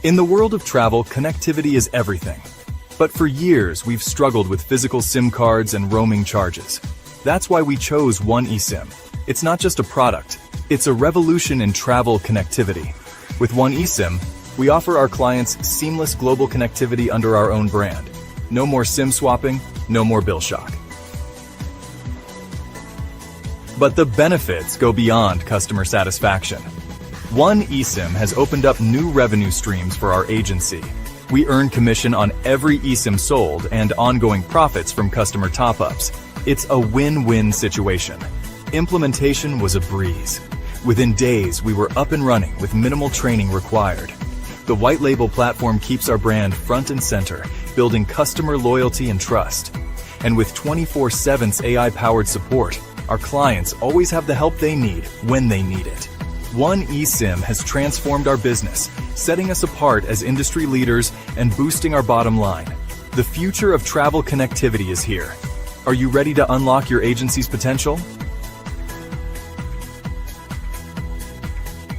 In the world of travel, connectivity is everything. But for years, we've struggled with physical SIM cards and roaming charges. That's why we chose One eSIM. It's not just a product, it's a revolution in travel connectivity. With One eSIM, we offer our clients seamless global connectivity under our own brand. No more SIM swapping, no more bill shock. But the benefits go beyond customer satisfaction. One eSIM has opened up new revenue streams for our agency. We earn commission on every eSIM sold and ongoing profits from customer top-ups. It's a win-win situation. Implementation was a breeze. Within days, we were up and running with minimal training required. The white label platform keeps our brand front and center, building customer loyalty and trust. And with 24/7 AI-powered support, our clients always have the help they need when they need it. One eSIM has transformed our business, setting us apart as industry leaders and boosting our bottom line. The future of travel connectivity is here. Are you ready to unlock your agency's potential?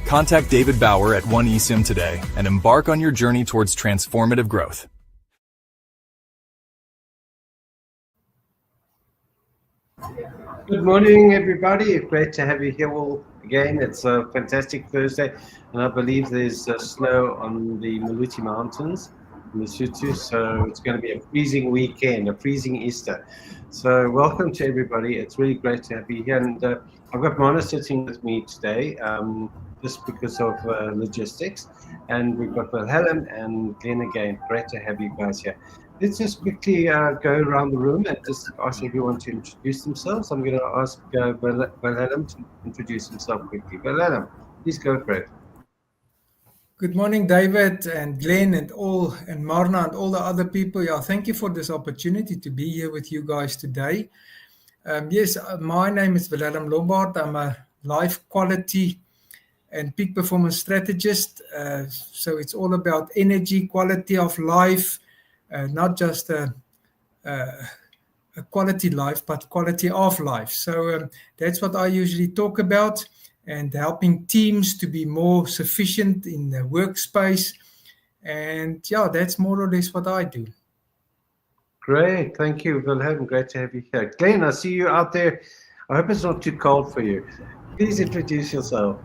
Contact David Bouwer at One eSIM today and embark on your journey towards transformative growth. Good morning, everybody. Great to have you here all again. It's a fantastic Thursday, and I believe there's snow on the Maluti Mountains in Lesotho, so it's going to be a freezing weekend, a freezing Easter. So welcome to everybody. It's really great to have you here, and I've got Mona sitting with me today, just because of logistics, and we've got Wilhelm and Glenn again. Great to have you guys here. Let's just quickly go around the room and just ask everyone to introduce themselves. I'm going to ask Wilhelm to introduce himself quickly. Wilhelm, please go for it. Good morning, David and Glenn and Marna and all the other people. Yeah, thank you for this opportunity to be here with you guys today. Yes, my name is Wilhelm Lombard. I'm a life quality and peak performance strategist. So it's all about energy, quality of life, not just a quality life, but quality of life. So that's what I usually talk about, and helping teams to be more sufficient in the workspace. And yeah, that's more or less what I do. Great, thank you, Wilhelm. Great to have you here. Glenn, I see you out there. I hope it's not too cold for you. Please introduce yourself.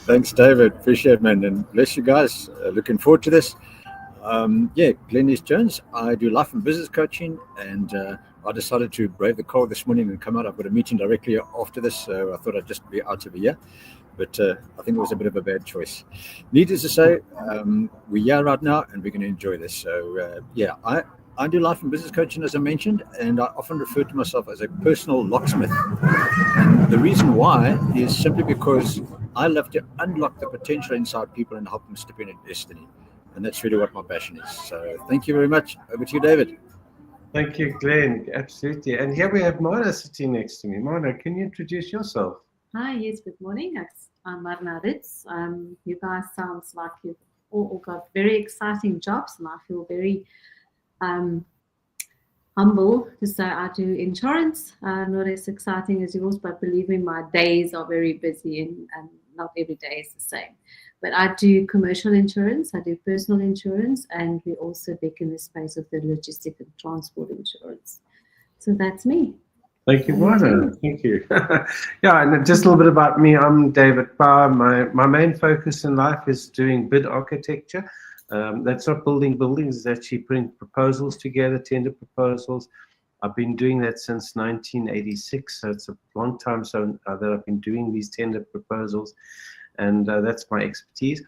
Thanks, David. Appreciate it, man. And bless you guys. Looking forward to this. Glenn East Jones. I do life and business coaching, and I decided to brave the cold this morning and come out. I've got a meeting directly after this, so I thought I'd just be out of here. But I think it was a bit of a bad choice. Needless to say, we're here right now, and we're going to enjoy this. So, I do life and business coaching, as I mentioned, and I often refer to myself as a personal locksmith. And the reason why is simply because I love to unlock the potential inside people and help them step into destiny. And that's really what my passion is. So thank you very much. Over to you, David. Thank you, Glenn. Absolutely. And here we have Mona sitting next to me. Mona, can you introduce yourself? Hi, yes, good morning. I'm Marna Ritz. You guys sounds like you've all got very exciting jobs, and I feel very humble to say I do insurance. Not as exciting as yours, but believe me, my days are very busy, and not every day is the same. But I do commercial insurance, I do personal insurance, and we also big in the space of the logistic and transport insurance. So that's me. Thank you, Mona. Thank you. Yeah, and just a little bit about me. I'm David Bouwer. My main focus in life is doing bid architecture. That's not building buildings, it's actually putting proposals together, tender proposals. I've been doing that since 1986, so it's a long time that I've been doing these tender proposals, and that's my expertise.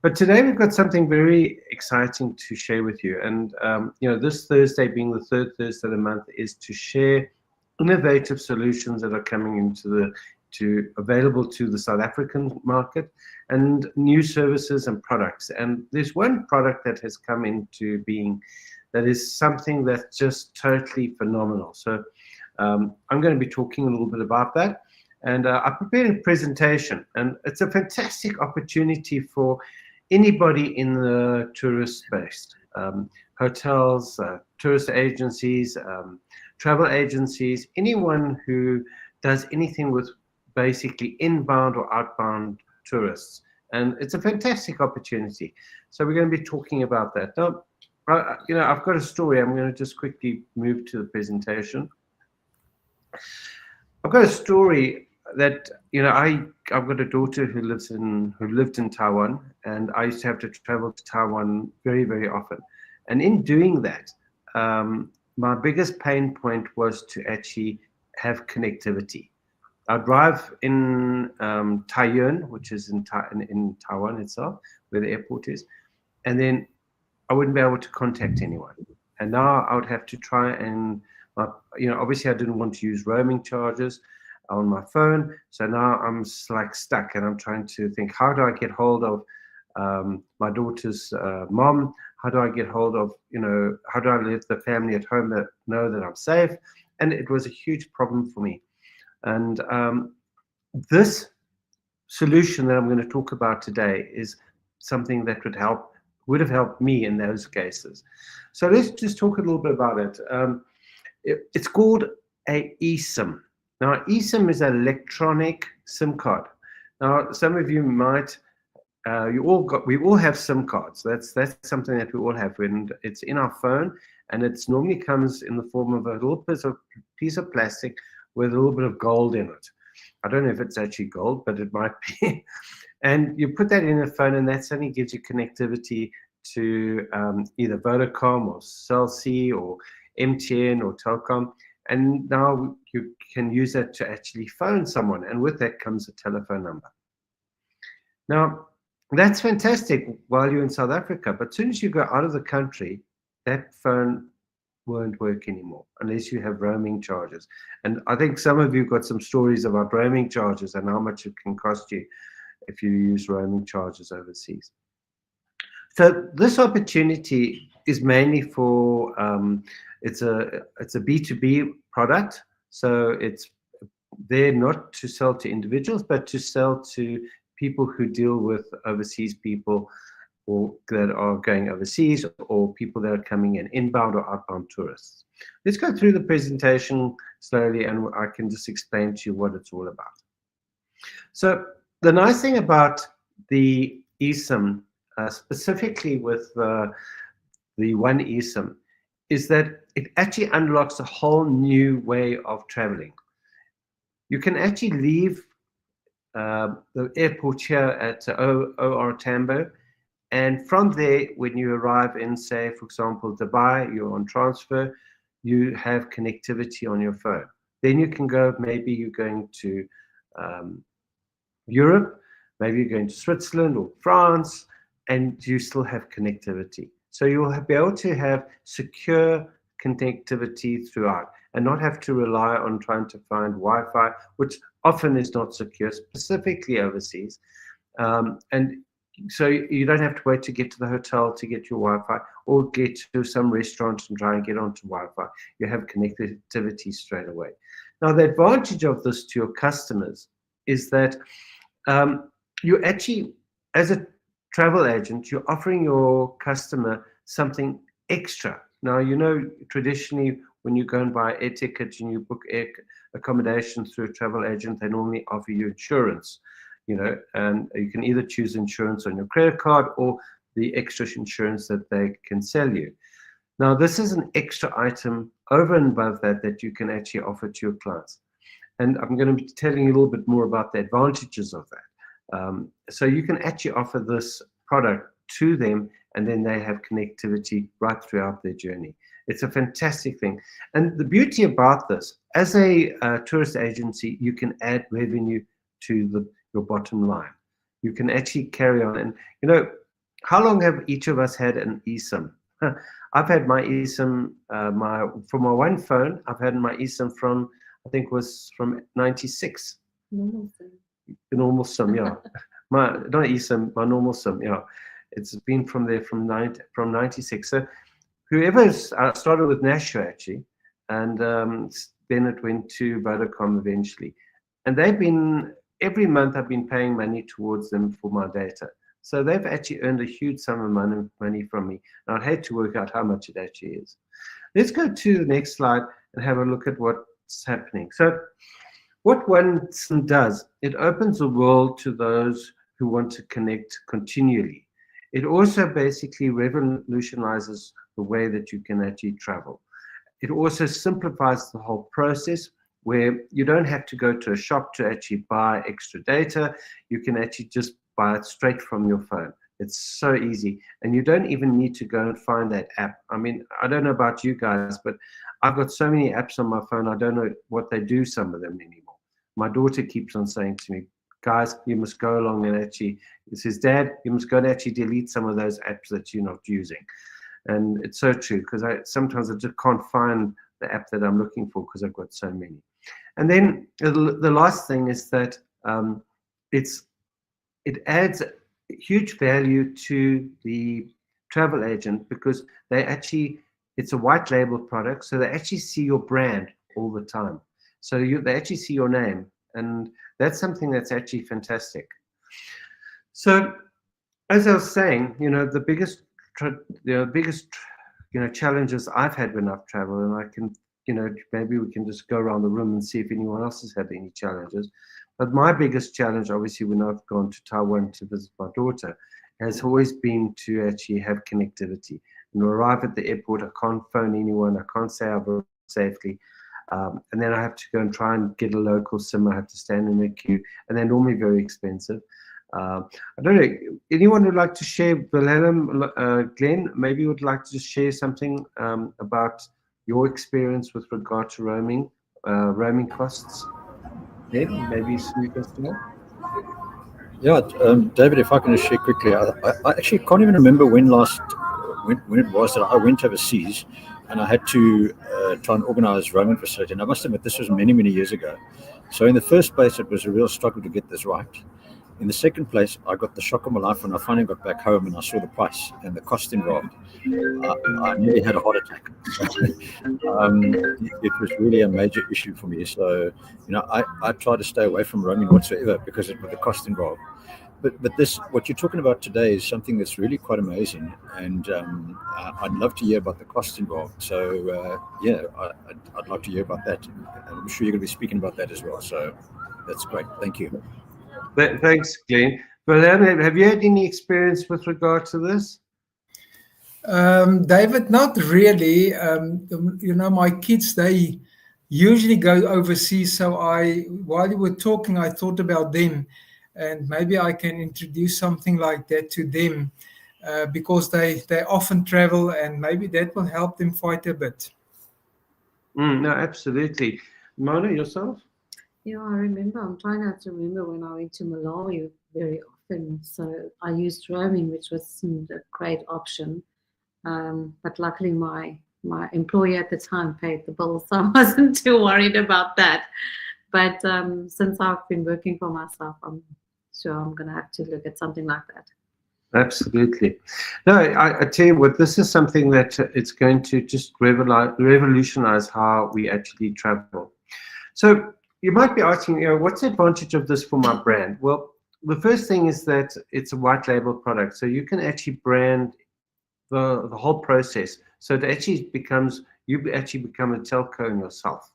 But today we've got something very exciting to share with you, and this Thursday, being the third Thursday of the month, is to share innovative solutions that are coming available to the South African market, and new services and products. And there's one product that has come into being that is something that's just totally phenomenal. So I'm going to be talking a little bit about that. And I prepared a presentation, and it's a fantastic opportunity for anybody in the tourist space, hotels, tourist agencies, travel agencies, anyone who does anything with basically inbound or outbound tourists. And it's a fantastic opportunity. So we're going to be talking about that. Now, I've got a story. I'm going to just quickly move to the presentation. I've got a story that, I've got a daughter who lived in Taiwan, and I used to have to travel to Taiwan very, very often. And in doing that, my biggest pain point was to actually have connectivity. I'd drive in Taiyuan, which is in Taiwan itself, where the airport is, and then I wouldn't be able to contact anyone. And now I would have to try and, obviously I didn't want to use roaming charges on my phone. So now I'm like stuck, and I'm trying to think, how do I get hold of my daughter's mom? How do I get hold of, how do I let the family at home know that I'm safe? And it was a huge problem for me. And this solution that I'm going to talk about today is something that would have helped me in those cases. So let's just talk a little bit about it. It's called a eSIM. Now, eSIM is an electronic SIM card. Now, some of you might, we all have SIM cards. That's something that we all have, when it's in our phone, and it normally comes in the form of a little piece of plastic with a little bit of gold in it. I don't know if it's actually gold, but it might be. And you put that in your phone, and that suddenly gives you connectivity to either Vodacom or Cell C or MTN or Telkom. And now you can use that to actually phone someone. And with that comes a telephone number. Now, that's fantastic while you're in South Africa. But as soon as you go out of the country, that phone won't work anymore unless you have roaming charges. And I think some of you got some stories about roaming charges and how much it can cost you if you use roaming charges overseas. So this opportunity is mainly for, it's a B2B product. So it's there not to sell to individuals, but to sell to people who deal with overseas people, or that are going overseas, or people that are coming in, inbound or outbound tourists. Let's go through the presentation slowly, and I can just explain to you what it's all about. So the nice thing about the eSIM, specifically with the one eSIM, is that it actually unlocks a whole new way of traveling. You can actually leave the airport here at OR Tambo, and from there, when you arrive in, say, for example, Dubai, you're on transfer, you have connectivity on your phone. Then you can go, maybe you're going to Europe, maybe you're going to Switzerland or France, and you still have connectivity. So you'll be able to have secure connectivity throughout, and not have to rely on trying to find Wi-Fi, which often is not secure, specifically overseas. And so you don't have to wait to get to the hotel to get your Wi-Fi, or get to some restaurant and try and get onto Wi-Fi. You have connectivity straight away. Now, the advantage of this to your customers is that you actually, as a travel agent, you're offering your customer something extra. Now, traditionally, when you go and buy air tickets and you book air accommodation through a travel agent, they normally offer you insurance. And you can either choose insurance on your credit card or the extra insurance that they can sell you. Now, this is an extra item over and above that you can actually offer to your clients. And I'm going to be telling you a little bit more about the advantages of that. So you can actually offer this product to them, and then they have connectivity right throughout their journey. It's a fantastic thing. And the beauty about this, as a tourist agency, you can add revenue to your bottom line. You can actually carry on. And how long have each of us had an eSIM? I've had my eSIM, from my one phone, I've had my eSIM from, I think was from 96. Normal SIM. The normal SIM, yeah. Not eSIM, my normal SIM, yeah. It's been from there from 96. So whoever started with Nashua actually, and then it went to Vodacom eventually. And they've been, every month I've been paying money towards them for my data. So they've actually earned a huge sum of money from me. And I'd hate to work out how much it actually is. Let's go to the next slide and have a look at what's happening. So what one SIM does, it opens the world to those who want to connect continually. It also basically revolutionizes the way that you can actually travel. It also simplifies the whole process, where you don't have to go to a shop to actually buy extra data. You can actually just buy it straight from your phone. It's so easy. And you don't even need to go and find that app. I mean, I don't know about you guys, but I've got so many apps on my phone, I don't know what they do, some of them anymore. My daughter keeps on saying to me, guys, you must go along and actually, it says, Dad, you must go and actually delete some of those apps that you're not using. And it's so true, because sometimes I just can't find the app that I'm looking for because I've got so many. And then the last thing is that it adds huge value to the travel agent, because it's a white label product, so they actually see your brand all the time. So they actually see your name, and that's something that's actually fantastic. So, as I was saying, the biggest challenges I've had when I've traveled, and I can, maybe we can just go around the room and see if anyone else has had any challenges. But my biggest challenge, obviously, when I've gone to Taiwan to visit my daughter, has always been to actually have connectivity. And arrive at the airport, I can't phone anyone, I can't say I've arrived safely. And then I have to go and try and get a local SIM. I have to stand in a queue, and they're normally very expensive. I don't know, anyone would like to share, Wilhelm, Glenn, maybe would like to just share something about your experience with regard to roaming costs? Glenn, maybe speak us to that. Yeah, David, if I can just share quickly, I actually can't even remember when it was that I went overseas and I had to try and organize roaming facility. And I must admit, this was many, many years ago. So in the first place, it was a real struggle to get this right. In the second place, I got the shock of my life when I finally got back home and I saw the price and the cost involved. I nearly had a heart attack. It was really a major issue for me. So, I try to stay away from roaming whatsoever because of the cost involved. But this, what you're talking about today, is something that's really quite amazing, and I'd love to hear about the cost involved. So I'd love to hear about that. And I'm sure you're going to be speaking about that as well. So that's great. Thank you. Thanks, Glenn. Wilhelm, have you had any experience with regard to this? David, not really. My kids, they usually go overseas. So while you were talking, I thought about them, and maybe I can introduce something like that to them, because they often travel, and maybe that will help them fight a bit. No, absolutely. Mona, yourself? Yeah, I remember. I'm trying not to remember when I went to Malawi very often. So I used roaming, which wasn't a great option. But luckily, my employer at the time paid the bill, so I wasn't too worried about that. But since I've been working for myself, I'm sure I'm going to have to look at something like that. Absolutely. No, I tell you what, this is something that it's going to just revolutionize how we actually travel. So you might be asking, what's the advantage of this for my brand? Well, the first thing is that it's a white label product, so you can actually brand the whole process. So it actually you actually become a telco in yourself.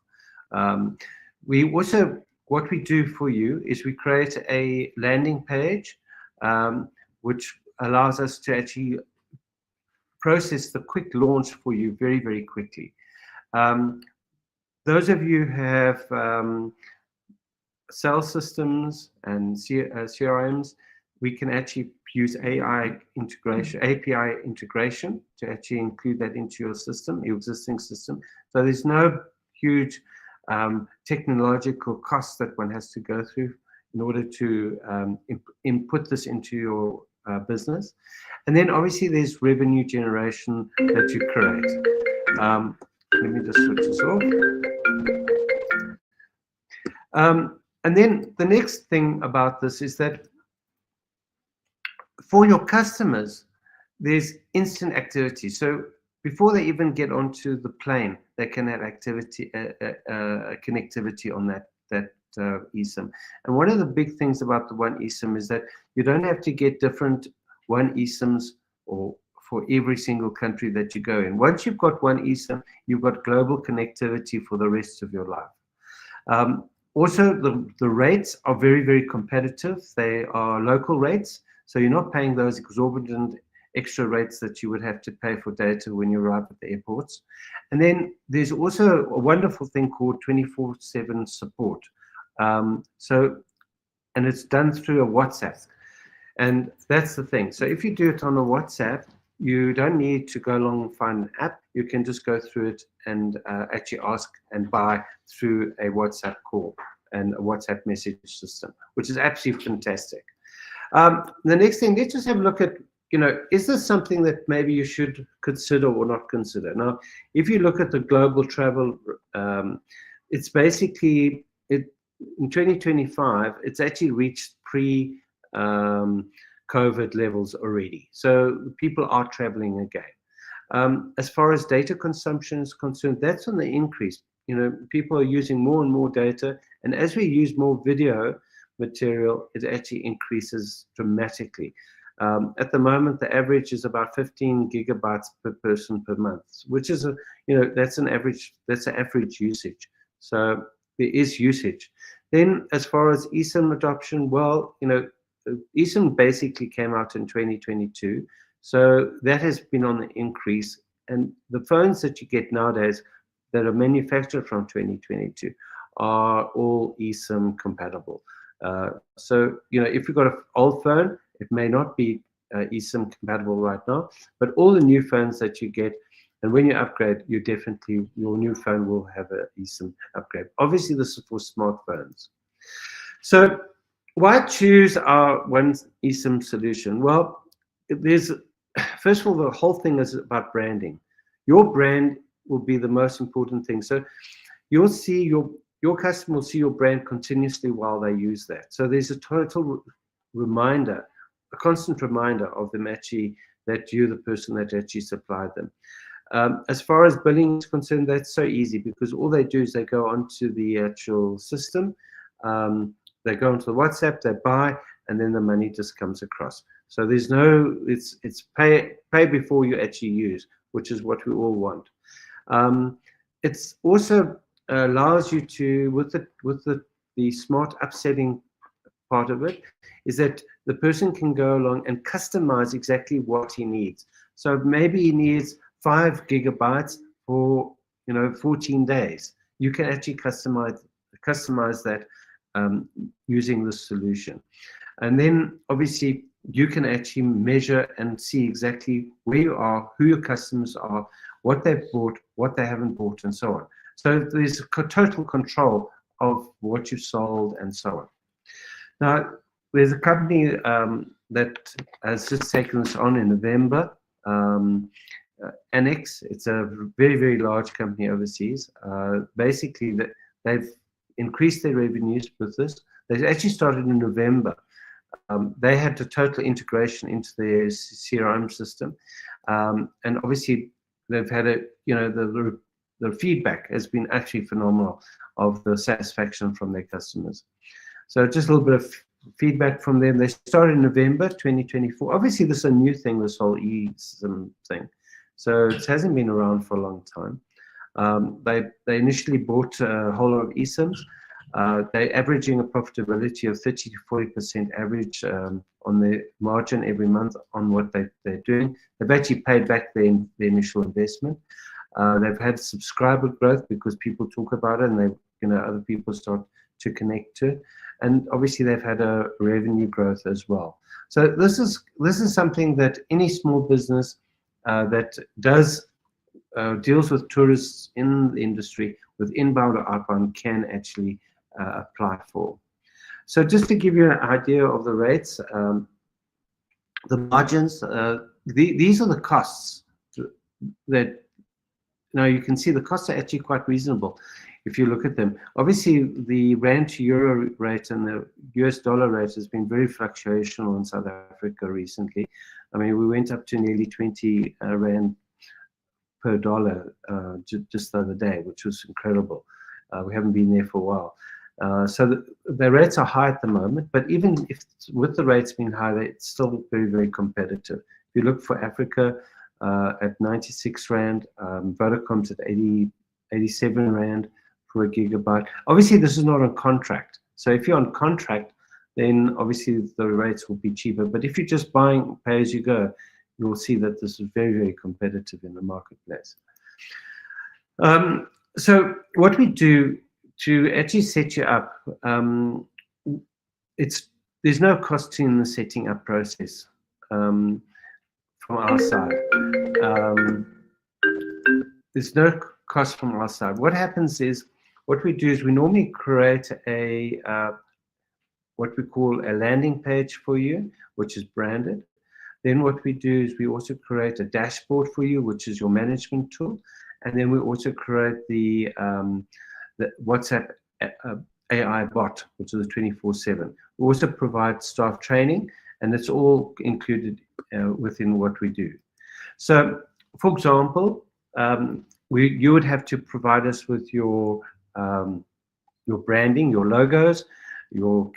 We also, what we do for you is we create a landing page, which allows us to actually process the quick launch for you very, very quickly. Those of you who have sales systems and CRMs, we can actually use API integration to actually include that into your system, your existing system. So there's no huge technological costs that one has to go through in order to input this into your business. And then obviously there's revenue generation that you create. Let me just switch this off. And then the next thing about this is that for your customers, there's instant activity. So before they even get onto the plane, they can have activity, connectivity on that eSIM. And one of the big things about the one eSIM is that you don't have to get different one eSIMs or for every single country that you go in. Once you've got one eSIM, you've got global connectivity for the rest of your life. Also, the rates are very, very competitive. They are local rates, so you're not paying those exorbitant extra rates that you would have to pay for data when you arrive at the airports. And then there's also a wonderful thing called 24/7 support. And it's done through a WhatsApp. And that's the thing. So if you do it on a WhatsApp, you don't need to go along and find an app. You can just go through it and actually ask and buy through a WhatsApp call and a WhatsApp message system, which is absolutely fantastic. The next thing, let's just have a look at, is this something that maybe you should consider or not consider? Now, if you look at the global travel, it's basically, in 2025, it's actually reached pre-COVID levels already. So people are traveling again. As far as data consumption is concerned, that's on the increase. People are using more and more data, and as we use more video material, it actually increases dramatically. At the moment, the average is about 15 gigabytes per person per month, which is that's an average usage. So there is usage. Then, as far as eSIM adoption, well, eSIM basically came out in 2022, so that has been on the increase. And the phones that you get nowadays that are manufactured from 2022 are all eSIM compatible. So, if you've got an old phone, it may not be eSIM compatible right now, but all the new phones that you get, and when you upgrade, your new phone will have an eSIM upgrade. Obviously, this is for smartphones. So why choose our one eSIM solution? Well, first of all, the whole thing is about branding. Your brand will be the most important thing. So you'll see your customer will see your brand continuously while they use that. So there's a total reminder, a constant reminder of them actually, that you're the person that actually supplied them. As far as billing is concerned, that's so easy because all they do is they go onto the actual system, they go onto the WhatsApp, they buy, and then the money just comes across. So there's it's pay before you actually use, which is what we all want. It's also allows you to, with the smart upselling part of it, is that the person can go along and customize exactly what he needs. So maybe he needs 5 gigabytes for 14 days. You can actually customize that using this solution. And then obviously you can actually measure and see exactly where you are, who your customers are, what they've bought, what they haven't bought, and so on. So there's total control of what you sold and so on. Now, there's a company that has just taken this on in November, Annex. It's a very, very large company overseas. Basically, they've increased their revenues with this. They actually started in November. They had the total integration into their CRM system, and obviously they've had the feedback has been actually phenomenal of the satisfaction from their customers. So just a little bit of feedback from them. They started in November 2024. Obviously, this is a new thing, this whole eSIM thing. So it hasn't been around for a long time. They initially bought a whole lot of eSIMs. They're averaging a profitability of 30 to 40% average on their margin every month on what they're doing. They've actually paid back their initial investment. They've had subscriber growth because people talk about it, and other people start to connect to it. And obviously they've had a revenue growth as well. So this is something that any small business that deals with tourists in the industry with inbound or outbound can actually apply for. So just to give you an idea of the rates, the margins, these are the costs that, you can see the costs are actually quite reasonable if you look at them. Obviously, the rand to euro rate and the US dollar rate has been very fluctuational in South Africa recently. I mean, we went up to nearly 20 rand per dollar just the other day, which was incredible. We haven't been there for a while. So the rates are high at the moment, but even if with the rates being high, it's still very, very competitive. If you look for Africa at 96 Rand, Vodacom's at 87 Rand for a gigabyte. Obviously, this is not on contract. So if you're on contract, then obviously the rates will be cheaper. But if you're just buying pay as you go, you'll see that this is very, very competitive in the marketplace. So what we do to actually set you up, there's no cost in the setting up process from our side. There's no cost from our side. What happens is, what we do is we normally create a what we call a landing page for you, which is branded. Then what we do is we also create a dashboard for you, which is your management tool. And then we also create the WhatsApp AI bot, which is a 24/7. We also provide staff training, and it's all included within what we do. So, for example, you would have to provide us with your branding, your logos, your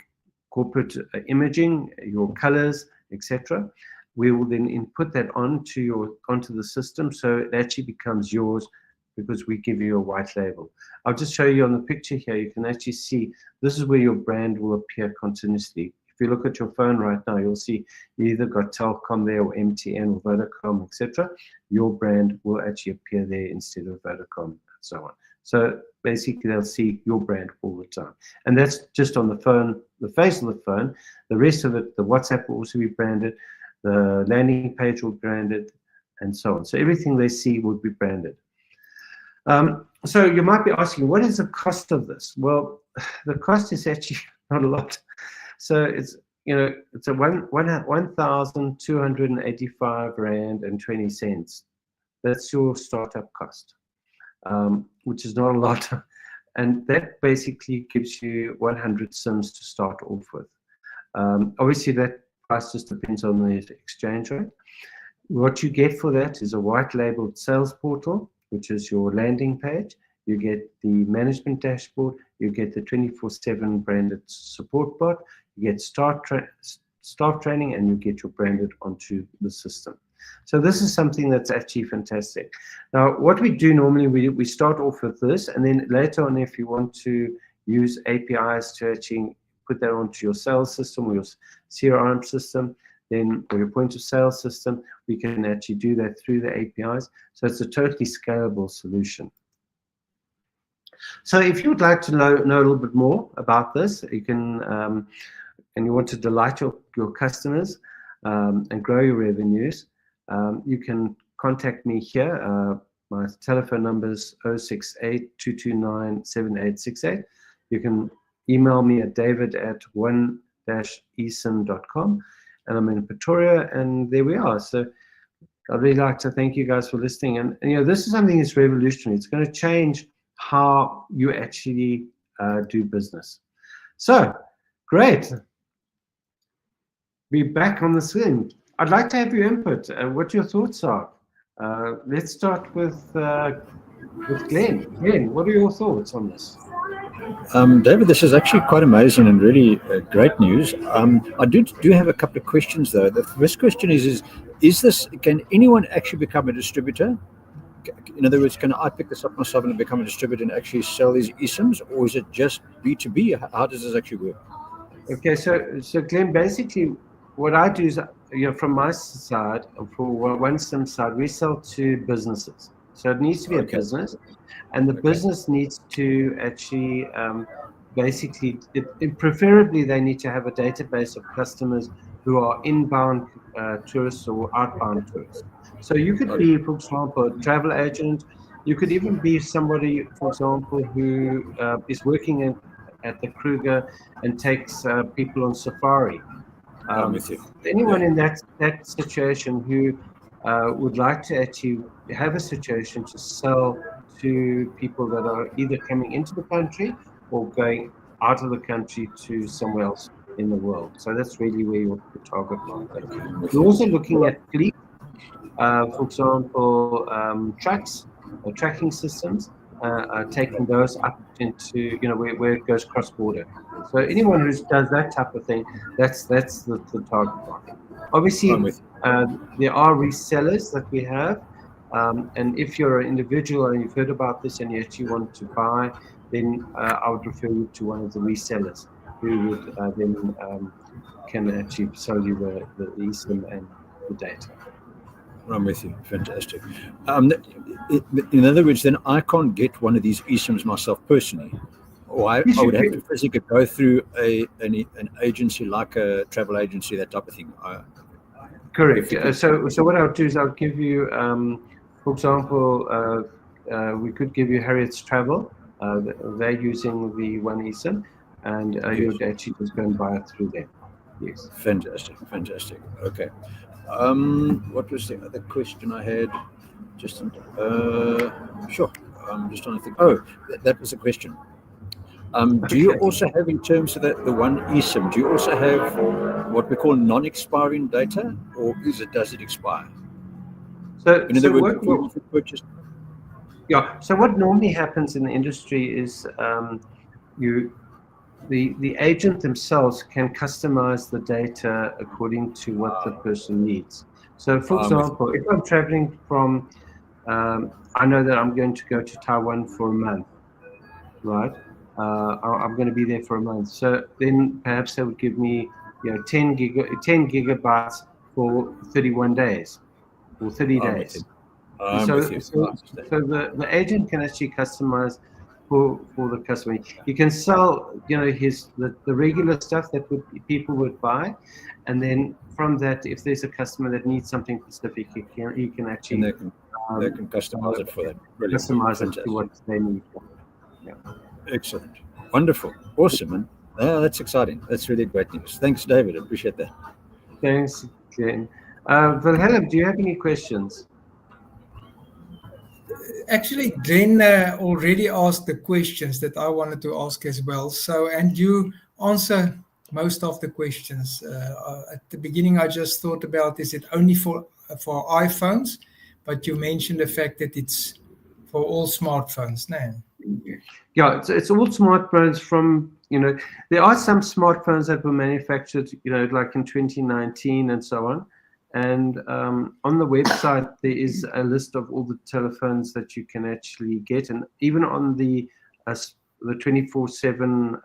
corporate imaging, your colors, etc. We will then input that onto the system, so it actually becomes yours because we give you a white label. I'll just show you on the picture here. You can actually see this is where your brand will appear continuously. If you look at your phone right now, you'll see you either got Telkom there or MTN or Vodacom, etc. Your brand will actually appear there instead of Vodacom and so on. So basically, they'll see your brand all the time. And that's just on the phone, the face of the phone. The rest of it, the WhatsApp will also be branded. The landing page will be branded, and so on. So everything they see will be branded. So you might be asking, what is the cost of this? Well, the cost is actually not a lot. So it's it's a 1,285 Rand and 20 cents. That's your startup cost, which is not a lot. And that basically gives you 100 SIMs to start off with. Obviously, that price just depends on the exchange rate. What you get for that is a white labeled sales portal, which is your landing page. You get the management dashboard. You get the 24/7 branded support bot. You get staff training, and you get your branded onto the system. So this is something that's actually fantastic. Now, what we do normally, we start off with this, and then later on, if you want to use APIs to actually put that onto your sales system or your CRM system, then or your point of sale system, we can actually do that through the APIs. So it's a totally scalable solution. So if you would like to know a little bit more about this, you can, and you want to delight your customers and grow your revenues, you can contact me here. My telephone number is 068-229-7868. You can email me at david@one-esim.com, and I'm in Pretoria, and there we are. So I'd really like to thank you guys for listening. And this is something that's revolutionary. It's going to change how you actually do business. So, great. Be back on the screen. I'd like to have your input, what your thoughts are. Let's start with Glenn. Glenn, what are your thoughts on this? David, this is actually quite amazing and really great news. I do have a couple of questions though. The first question is this, can anyone actually become a distributor? In other words, can I pick this up myself and become a distributor and actually sell these eSIMs, or is it just B2B? How does this actually work? Okay, so Glenn, basically what I do is, from my side, for one SIM side, we sell to businesses. So it needs to be a business, and the business needs to actually basically, preferably they need to have a database of customers who are inbound tourists or outbound tourists. So you could be, for example, a travel agent. You could even be somebody, for example, who is working at the Kruger and takes people on safari. I'm with you. Anyone in that situation who would like to actually have a situation to sell to people that are either coming into the country or going out of the country to somewhere else in the world. So that's really where your target market is. We're also looking at fleet, for example, trucks or tracking systems, taking those up into, where it goes cross-border. So anyone who does that type of thing, that's the target market. Obviously, there are resellers that we have And if you're an individual and you've heard about this and you actually want to buy, then I would refer you to one of the resellers who would then can actually sell you the eSIM and the data. I'm with you. Fantastic. In other words, then I can't get one of these eSIMs myself personally, or I would have to physically go through an agency like a travel agency, that type of thing. Correct. So what I'll do is I'll give you, for example, we could give you Harriet's Travel. They're using the one eSIM, and you'd actually just go and buy it through them. Yes. Fantastic. Okay. What was the other question I had? Just sure. I'm just trying to think. Oh, that was a question. Do you also have, in terms of the one eSIM, do you also have what we call non-expiring data, or does it expire? So, in other words, if you purchase. Yeah. So what normally happens in the industry is the agent themselves can customize the data according to what the person needs. So, for example, if I'm traveling from, I know that I'm going to go to Taiwan for a month, right? I'm going to be there for a month. So then perhaps they would give me, 10 gigabytes for 31 days or 30 days. So the agent can actually customize for the customer. You can sell, the regular stuff that people would buy, and then from that, if there's a customer that needs something specific, he can actually they can customize it for them. Brilliant. Customize it to what they need. Yeah. Excellent. Wonderful. Awesome, man. That's exciting. That's really great news. Thanks, David. I appreciate that. Thanks, Glenn. Wilhelm, do you have any questions? Actually, Glenn already asked the questions that I wanted to ask as well. So, and you answer most of the questions. At the beginning, I just thought about, is it only for iPhones? But you mentioned the fact that it's for all smartphones now. Yeah, it's all smartphones from, there are some smartphones that were manufactured, like in 2019 and so on. And on the website, there is a list of all the telephones that you can actually get. And even on the 24/7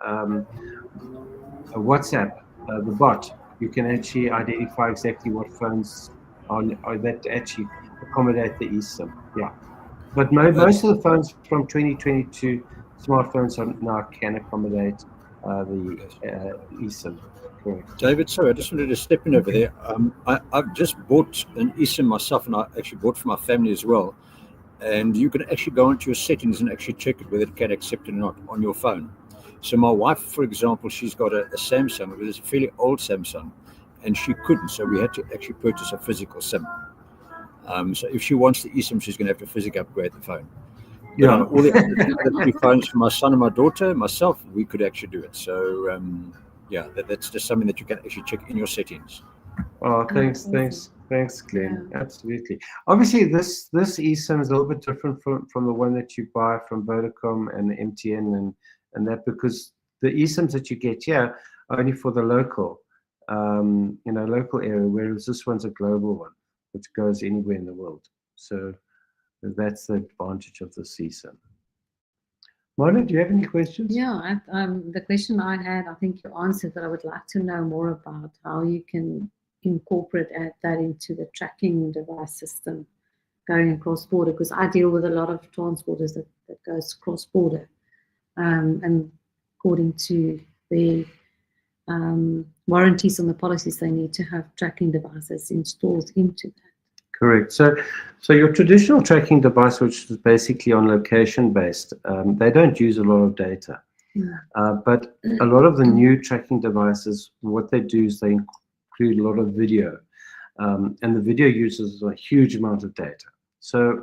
WhatsApp, the bot, you can actually identify exactly what phones are that actually accommodate the eSIM. Yeah. But most of the phones from 2022 smartphones now can accommodate the eSIM. Correct. David, sorry, I just wanted to step in over there. I've just bought an eSIM myself, and I actually bought for my family as well. And you can actually go into your settings and actually check it whether it can accept it or not on your phone. So my wife, for example, she's got a Samsung. It was a fairly old Samsung, and she couldn't. So we had to actually purchase a physical SIM. So if she wants the eSIM, she's going to have to physically upgrade the phone. Yeah. On all the other three phones for my son and my daughter, myself, we could actually do it. So that's just something that you can actually check in your settings. Oh, thanks, Glenn. Yeah. Absolutely. Obviously, this eSIM is a little bit different from the one that you buy from Vodacom and MTN and that, because the eSIMs that you get here are only for the local, local area, whereas this one's a global one, which goes anywhere in the world. So that's the advantage of the eSIM. Mona, do you have any questions? Yeah, the question I had, I think you answered, but I would like to know more about how you can incorporate that into the tracking device system going across border, because I deal with a lot of transporters that goes cross border, and according to the warranties on the policies, they need to have tracking devices installed into that. Correct. So your traditional tracking device, which is basically on location based, they don't use a lot of data. But a lot of the new tracking devices, what they do is they include a lot of video, and the video uses a huge amount of data. So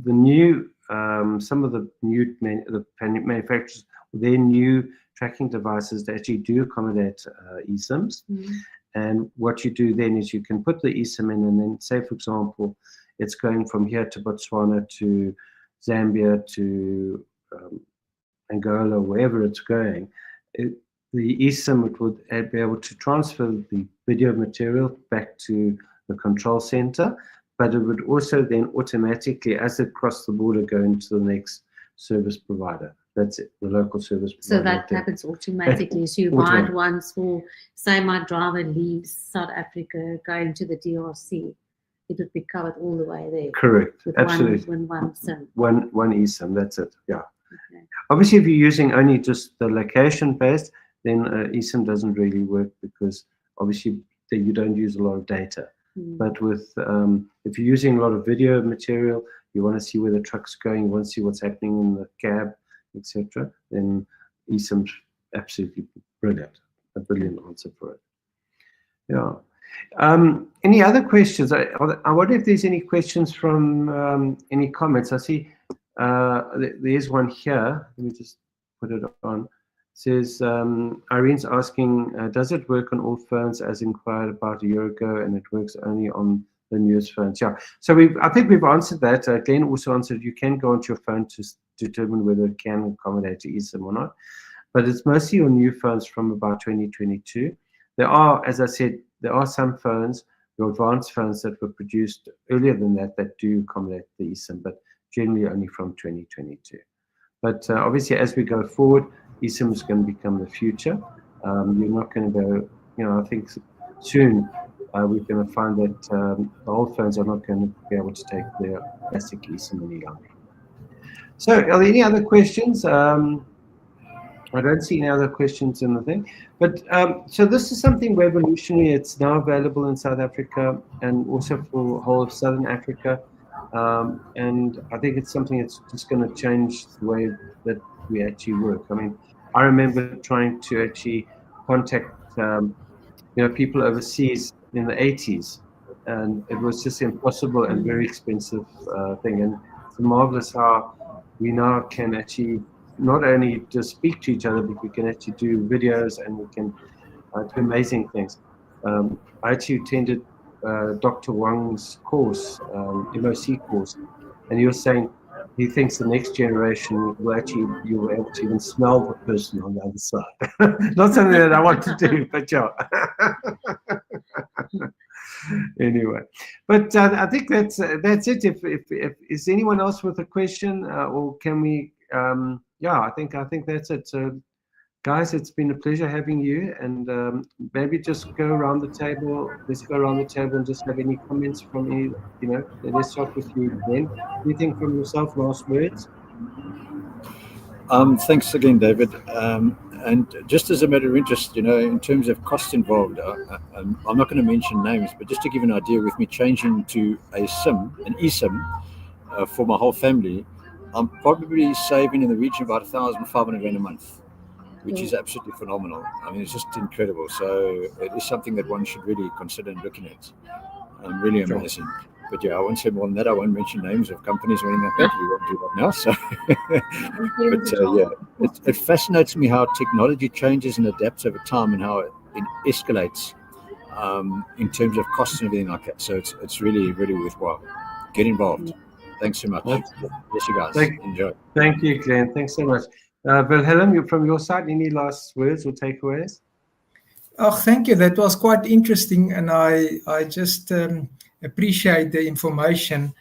the new, some of the new manufacturers, their new tracking devices, they actually do accommodate eSIMs. And what you do then is you can put the eSIM in, and then say, for example, it's going from here to Botswana to Zambia to Angola, wherever it's going. The eSIM would be able to transfer the video material back to the control center, but it would also then automatically, as it crossed the border, go into the next service provider. That's it, the local service provider. So that happens automatically. So you buy it once for, say, my driver leaves South Africa, going to the DRC. It would be covered all the way there. Correct. With Absolutely. One SIM. One eSIM. That's it. Yeah. Okay. Obviously, if you're using only just the location based, then eSIM doesn't really work, because obviously you don't use a lot of data. But with if you're using a lot of video material, you want to see where the truck's going, you want to see what's happening in the cab, etc., then eSIM's absolutely brilliant. A brilliant answer for it. Yeah. Any other questions? I wonder if there's any questions from any comments. I see there's one here. Let me just put it on. It says, Irene's asking, does it work on all phones as inquired about a year ago, and it works only on the newest phones? Yeah. So I think we've answered that. Glenn also answered, you can go onto your phone to determine whether it can accommodate eSIM or not. But it's mostly on new phones from about 2022. There are, as I said, there are some phones, the advanced phones that were produced earlier than that, that do accommodate the eSIM, but generally only from 2022. But obviously, as we go forward, eSIM is going to become the future. You're not going to go, I think soon we're going to find that the old phones are not going to be able to take their classic eSIM any longer. So, are there any other questions? I don't see any other questions in the thing. But so this is something revolutionary. It's now available in South Africa and also for the whole of Southern Africa. And I think it's something that's just going to change the way that we actually work. I mean, I remember trying to actually contact people overseas in the 80s, and it was just impossible and very expensive thing. And it's marvelous how we now can actually not only just speak to each other, but we can actually do videos, and we can do amazing things. I actually attended Dr. Wang's course, MOC course, and he was saying he thinks the next generation will actually, you'll be able to even smell the person on the other side. Not something that I want to do, but yeah. Anyway, but I think that's it. If is anyone else with a question, or can we? Yeah, I think that's it. So, guys, it's been a pleasure having you, and maybe just go around the table. Let's go around the table and just have any comments from you. Let's start with you, Ben. Anything from yourself? Last words. Thanks again, David. And just as a matter of interest, in terms of costs involved, I'm not going to mention names, but just to give an idea, with me changing to an eSIM for my whole family, I'm probably saving in the region of about 1,500 rand a month, which is absolutely phenomenal. I mean, it's just incredible. So it is something that one should really consider looking at. Really amazing. But yeah, I won't say more than that. I won't mention names of companies or anything like that. We won't do that now. So, but it fascinates me how technology changes and adapts over time, and how it escalates in terms of costs and everything like that. So it's really, really worthwhile. Get involved. Thanks so much. Yes, you guys. Enjoy. Thank you, Glenn. Thanks so much. Wilhelm, from your side, any last words or takeaways? Oh, thank you. That was quite interesting, and I just appreciate the information,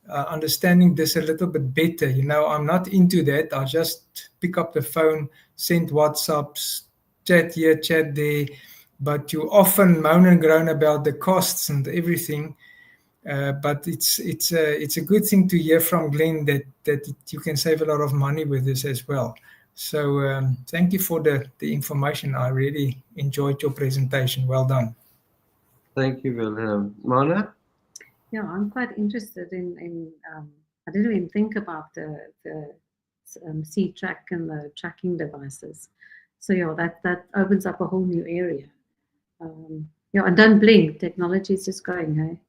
understanding this a little bit better. I'm not into that. I just pick up the phone, send WhatsApps, chat here, chat there, but you often moan and groan about the costs and everything. But it's a good thing to hear from Glenn that you can save a lot of money with this as well. So thank you for the information. I really enjoyed your presentation. Well done. Thank you, Wilhelm. Mana? Yeah, I'm quite interested in I didn't even think about the C-track and the tracking devices. So yeah, that opens up a whole new area. And don't blink. Technology is just going, hey?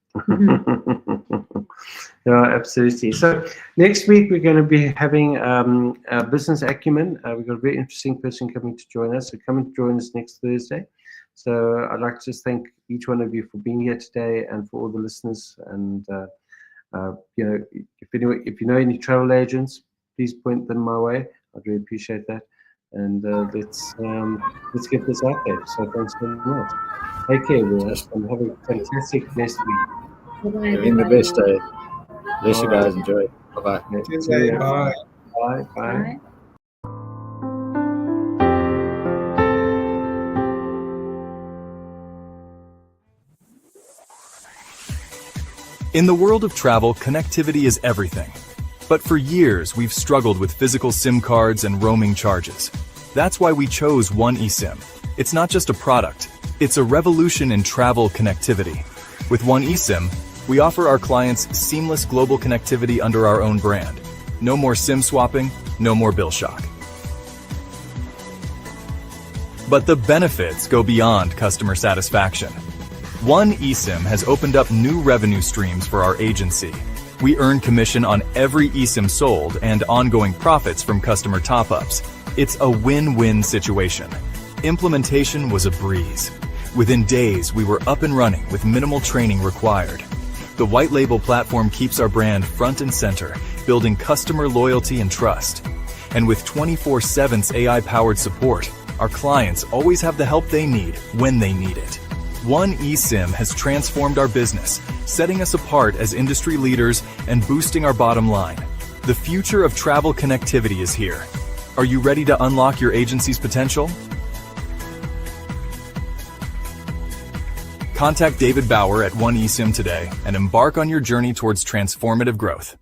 Yeah, absolutely. So next week we're going to be having business acumen. We've got a very interesting person coming to join us. So come and join us next Thursday. So I'd like to just thank each one of you for being here today, and for all the listeners. And if you know any travel agents, please point them my way. I'd really appreciate that. And let's get this out there. So thanks very much. Take care, everyone, and have a fantastic next week. Bye-bye, Having the everybody. best day. Bless you All right. guys. Enjoy. Bye bye. Cheers, eh? Bye. Bye. Bye. Bye. In the world of travel, connectivity is everything. But for years, we've struggled with physical SIM cards and roaming charges. That's why we chose One eSIM. It's not just a product, it's a revolution in travel connectivity. With One eSIM, we offer our clients seamless global connectivity under our own brand. No more SIM swapping, no more bill shock. But the benefits go beyond customer satisfaction. One eSIM has opened up new revenue streams for our agency. We earn commission on every eSIM sold and ongoing profits from customer top-ups. It's a win-win situation. Implementation was a breeze. Within days, we were up and running with minimal training required. The white label platform keeps our brand front and center, building customer loyalty and trust. And with 24/7 AI-powered support, our clients always have the help they need when they need it. One eSIM has transformed our business, setting us apart as industry leaders and boosting our bottom line. The future of travel connectivity is here. Are you ready to unlock your agency's potential? Contact David Bouwer at One eSIM today and embark on your journey towards transformative growth.